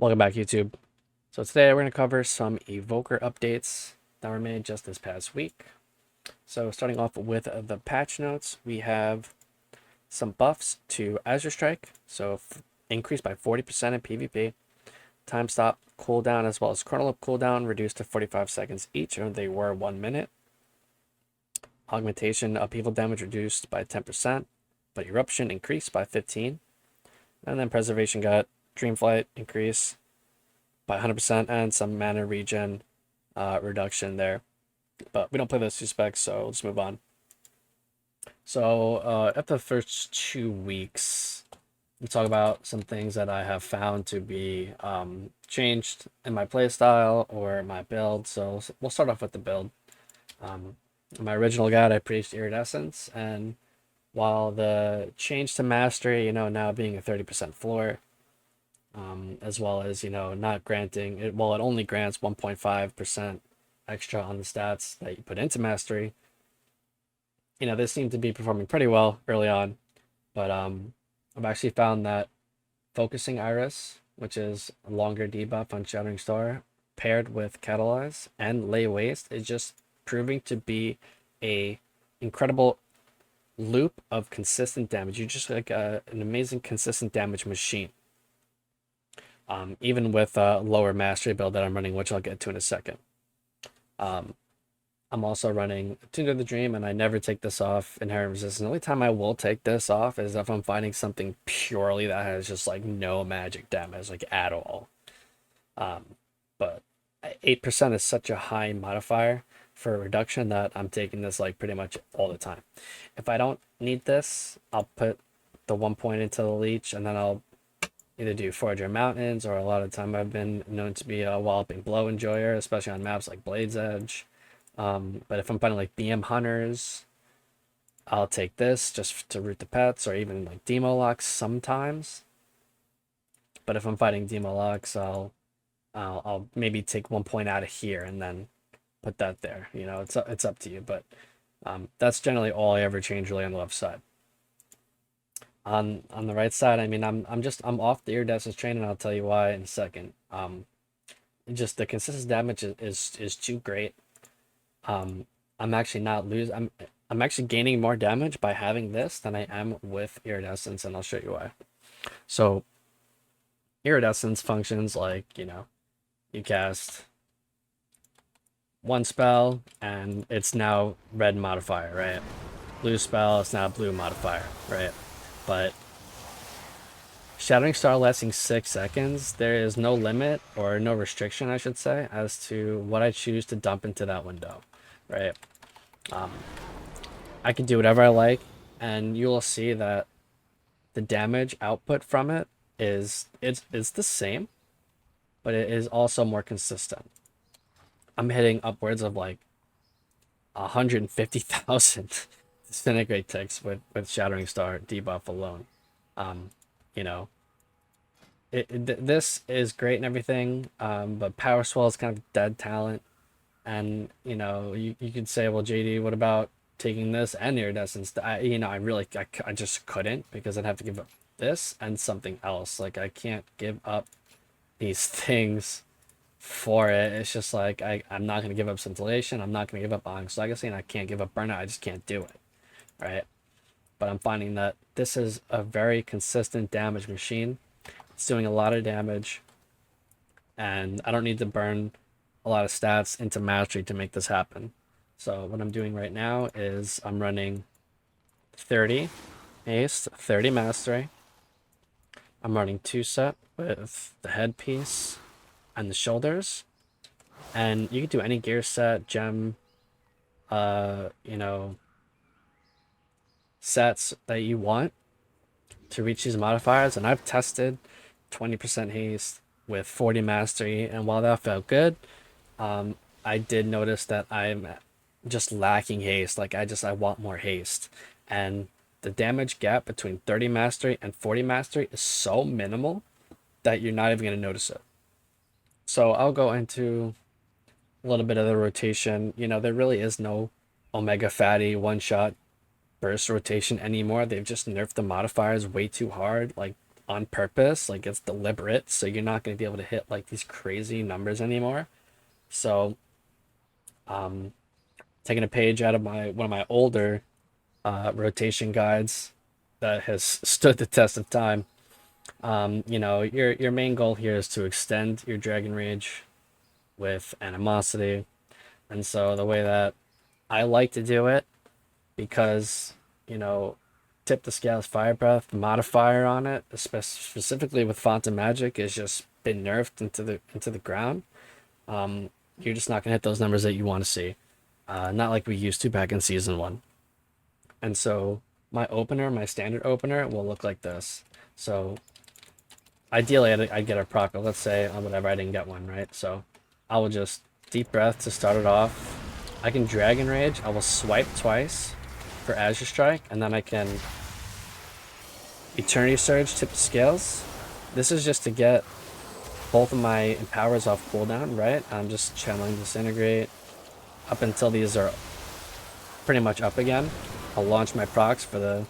Welcome back, YouTube. So today we're going to cover some Evoker updates that were made just this past week. So starting off with the patch notes, we have some buffs to Azure Strike, so increased by 40% in PvP. Time stop cooldown as well as chrono loop cooldown reduced to 45 seconds each, and they were 1 minute. Augmentation upheaval damage reduced by 10%, but eruption increased by 15. And then preservation got Dreamflight increase by 100% and some mana regen reduction there. But we don't play those two specs, so let's move on. So after the first 2 weeks, we talk about some things that I have found to be changed in my playstyle or my build. So we'll start off with the build. In my original guide, I preached Iridescence, and while the change to Mastery, now being a 30% floor, as well as, not granting it, well, it only grants 1.5% extra on the stats that you put into Mastery. They seem to be performing pretty well early on, but I've actually found that focusing Iris, which is a longer debuff on Shattering Star, paired with Catalyze and Lay Waste, is just proving to be a incredible loop of consistent damage. You're just like an amazing consistent damage machine. Even with a lower mastery build that I'm running, which I'll get to in a second. I'm also running Tune to the Dream, and I never take this off Inherent Resistance. The only time I will take this off is if I'm finding something purely that has just like no magic damage, like at all. But 8% is such a high modifier for a reduction that I'm taking this like pretty much all the time. If I don't need this, I'll put the 1 point into the leech, and then I'll either do Forager Mountains, or a lot of the time I've been known to be a Walloping Blow enjoyer, especially on maps like Blade's Edge. But if I'm fighting like BM Hunters, I'll take this just to root the pets, or even like Demo Locks sometimes. But if I'm fighting Demo Locks, I'll maybe take 1 point out of here and then put that there. It's up to you, but that's generally all I ever change really on the left side. On the right side, I mean, I'm off the Iridescence train, and I'll tell you why in a second. Just the consistent damage is too great. I'm actually not losing. I'm actually gaining more damage by having this than I am with Iridescence, and I'll show you why. So Iridescence functions like, you cast one spell and it's now red modifier, right? Blue spell, it's now blue modifier, right? But Shattering Star lasting 6 seconds, there is no limit, or no restriction, I should say, as to what I choose to dump into that window, right? I can do whatever I like, and you will see that the damage output from it is the same, but it is also more consistent. I'm hitting upwards of like 150,000 disintegrate ticks with Shattering Star debuff alone. This is great and everything, but Power Swell is kind of dead talent. And you could say, well, JD, what about taking this and Iridescence? I just couldn't, because I'd have to give up this and something else. Like, I can't give up these things for it. It's just like I'm not gonna give up Scintillation, I'm not gonna give up Onyx Legacy, and I can't give up Burnout. I just can't do it, right? But I'm finding that this is a very consistent damage machine. It's doing a lot of damage, and I don't need to burn a lot of stats into Mastery to make this happen. So what I'm doing right now is I'm running 30 Haste, 30 Mastery. I'm running 2 set with the headpiece and the shoulders. And you can do any gear set, gem, sets that you want to reach these modifiers. And I've tested 20% haste with 40 mastery, and while that felt good, I did notice that I'm just lacking haste. Like, I want more haste, and the damage gap between 30 mastery and 40 mastery is so minimal that you're not even going to notice it. So I'll go into a little bit of the rotation. There really is no Omega Fatty one-shot burst rotation anymore. They've just nerfed the modifiers way too hard. Like, on purpose, like it's deliberate, so you're not going to be able to hit like these crazy numbers anymore. So, um, taking a page out of my one of my older rotation guides that has stood the test of time. You know, your main goal here is to extend your Dragon Rage with animosity, and so the way that I like to do it, because you know, tip the scales fire breath modifier on it, specifically with font of magic, is just been nerfed into the ground. You're just not gonna hit those numbers that you want to see. Not like we used to back in season one. And so my opener, my standard opener, will look like this. So ideally, I'd get a proc, but let's say on whatever, I didn't get one, right? So I will just deep breath to start it off. I can Dragon Rage. I will swipe twice for Azure Strike, and then I can Eternity Surge, tip the scales. This is just to get both of my powers off cooldown, right? I'm just channeling Disintegrate up until these are pretty much up again. I'll launch my procs for the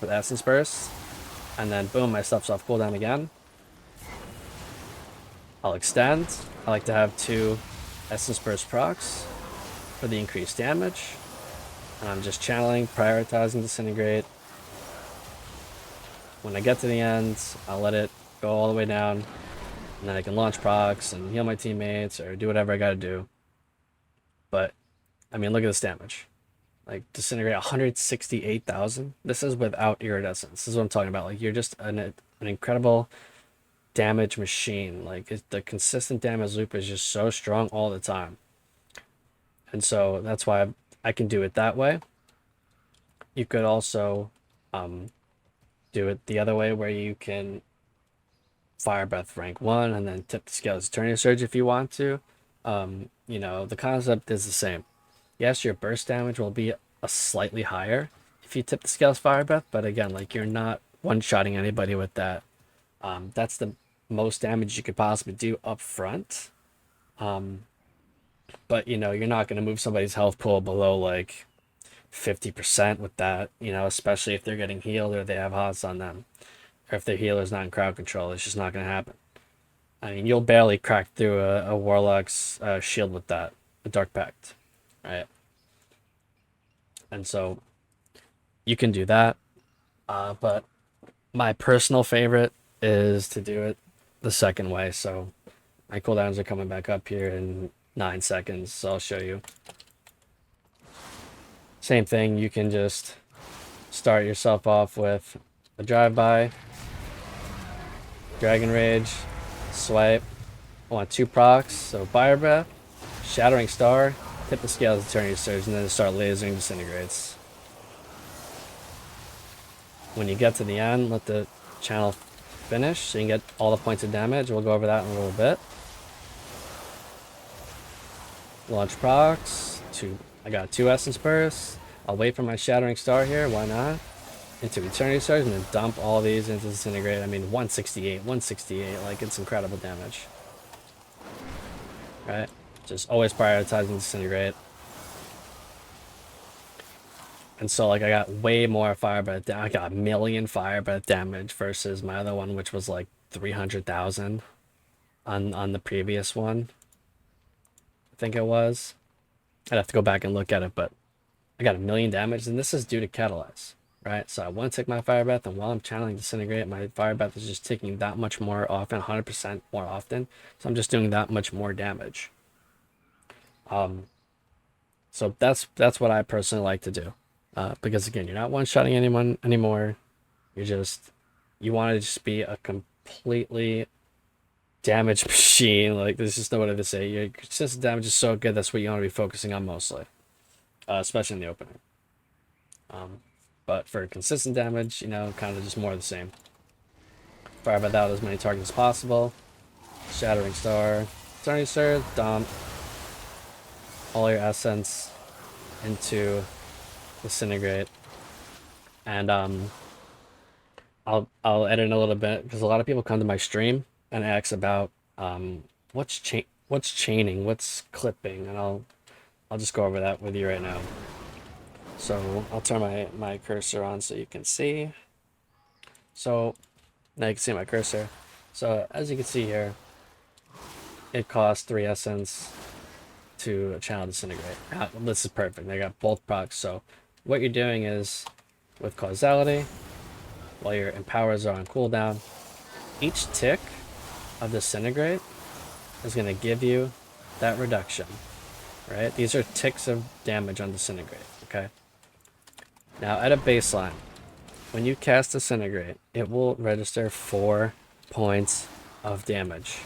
Essence Burst, and then boom, my stuff's off cooldown again. I'll extend. I like to have 2 Essence Burst procs for the increased damage. And I'm just channeling, prioritizing Disintegrate. When I get to the end, I'll let it go all the way down, and then I can launch procs and heal my teammates or do whatever I gotta do. But, I mean, look at this damage. Like, Disintegrate 168,000. This is without Iridescence. This is what I'm talking about. Like, you're just an incredible damage machine. Like, the consistent damage loop is just so strong all the time. And so that's why I can do it that way. You could also do it the other way, where you can Fire Breath rank 1 and then tip the scales Eternity Surge if you want to. You know, the concept is the same. Yes, your burst damage will be a slightly higher if you tip the scales Fire Breath, but again, like, you're not one-shotting anybody with that. That's the most damage you could possibly do up front. But you know, you're not going to move somebody's health pool below like 50% with that, you know, especially if they're getting healed or they have HOTS on them, or if their healer's not in crowd control. It's just not going to happen. I mean, you'll barely crack through a Warlock's shield with that, a Dark Pact, right? And so you can do that. But my personal favorite is to do it the second way. So my cooldowns are coming back up here in 9 seconds, so I'll show you. Same thing, you can just start yourself off with a drive-by, Dragon Rage, swipe. I want 2 procs, so Fire Breath, Shattering Star, tip the scales, Eternity Surge, and then start lasering Disintegrates. When you get to the end, let the channel finish so you can get all the points of damage. We'll go over that in a little bit. Launch procs. I got 2 Essence Bursts. I'll wait for my Shattering Star here. Why not? Into Eternity Surge and then dump all these into Disintegrate. I mean, 168. Like, it's incredible damage. Right? Just always prioritizing Disintegrate. And so, like, I got way more Fire Breath damage. I got 1,000,000 Fire Breath damage versus my other one, which was like 300,000 on the previous one. I think it was. I'd have to go back and look at it, but I got 1,000,000 damage, and this is due to Catalyze, right? So I want to take my Fire Breath, and while I'm channeling Disintegrate, my Fire Breath is just taking that much more often, 100% more often. So I'm just doing that much more damage. So that's what I personally like to do. Because again, you're not one-shotting anyone anymore. You want to just be a completely damage machine. Like, there's just no way to say. Your consistent damage is so good, that's what you want to be focusing on mostly, especially in the opening. But for consistent damage, you know, kind of just more of the same. Fire Breath out as many targets as possible. Shattering Star, Eternity Surge, dump all your essence into Disintegrate, and I'll edit in a little bit, because a lot of people come to my stream and ask about what's chaining, what's clipping, and I'll just go over that with you right now. So I'll turn my cursor on so you can see. So now you can see my cursor. So as you can see here, it costs 3 essence to channel disintegrate. This is perfect. They got both procs. So what you're doing is with causality, while your empowers are on cooldown, each tick of disintegrate is going to give you that reduction, right? These are ticks of damage on disintegrate, okay? Now at a baseline, when you cast disintegrate, it will register 4 points of damage,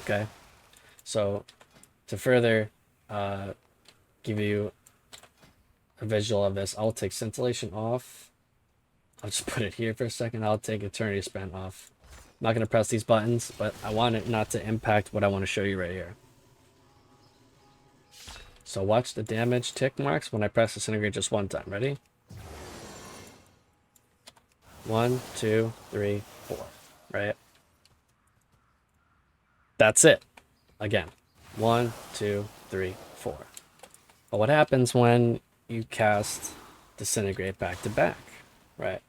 okay? So to further give you a visual of this, I'll take scintillation off. I'll just put it here for a second. I'll take eternity spent off. I'm not going to press these buttons, but I want it not to impact what I want to show you right here. So watch the damage tick marks when I press disintegrate just one time. Ready? 1, 2, 3, 4. Right? That's it. Again. 1, 2, 3, 4. But what happens when you cast disintegrate back to back? Right?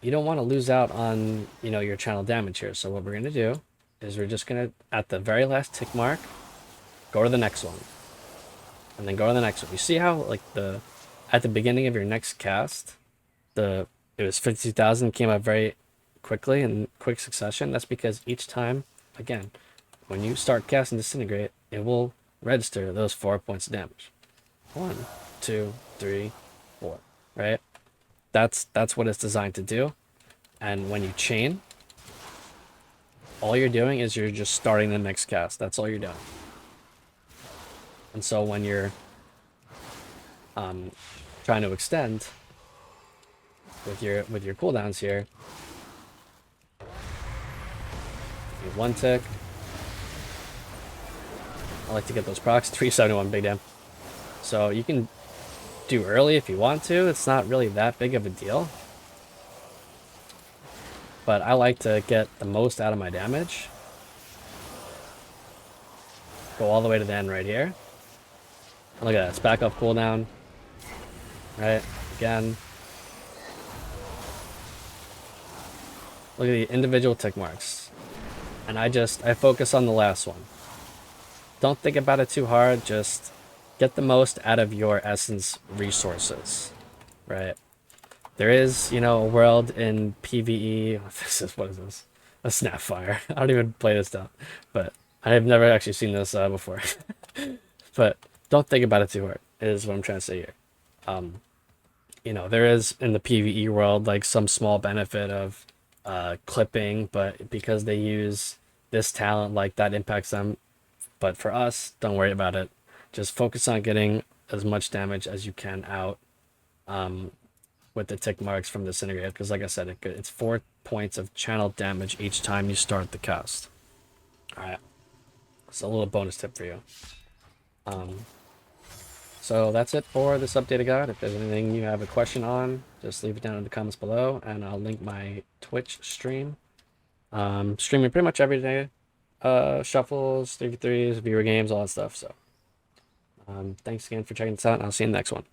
You don't want to lose out on, your channel damage here. So what we're going to do is we're just going to, at the very last tick mark, go to the next one. And then go to the next one. You see how, at the beginning of your next cast, it was 52,000, came up very quickly in quick succession? That's because each time, again, when you start casting disintegrate, it will register those 4 points of damage. 1, 2, 3, 4, right? That's what it's designed to do. And when you chain, all you're doing is you're just starting the next cast. That's all you're doing. And so when you're trying to extend with your cooldowns here, one tick. I like to get those procs. 371 big damn. So you can do early if you want to. It's not really that big of a deal. But I like to get the most out of my damage. Go all the way to the end right here. And look at that. It's back up cooldown. Right? Again. Look at the individual tick marks. And I focus on the last one. Don't think about it too hard. Just get the most out of your essence resources. Right? There is, a world in PvE. What is this? A Snapfire. I don't even play this stuff. But I have never actually seen this before. But don't think about it too hard, is what I'm trying to say here. There is in the PvE world some small benefit of clipping, but because they use this talent, that impacts them. But for us, don't worry about it. Just focus on getting as much damage as you can out with the tick marks from Disintegrate, because like I said, it's 4 points of channel damage each time you start the cast. Alright, it's a little bonus tip for you. So that's it for this updated guide. If there's anything you have a question on, just leave it down in the comments below, and I'll link my Twitch stream. Streaming pretty much every day. Shuffles, 3v3s, viewer games, all that stuff. So thanks again for checking this out, and I'll see you in the next one.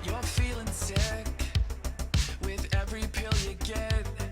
You're feeling sick with every pill you get.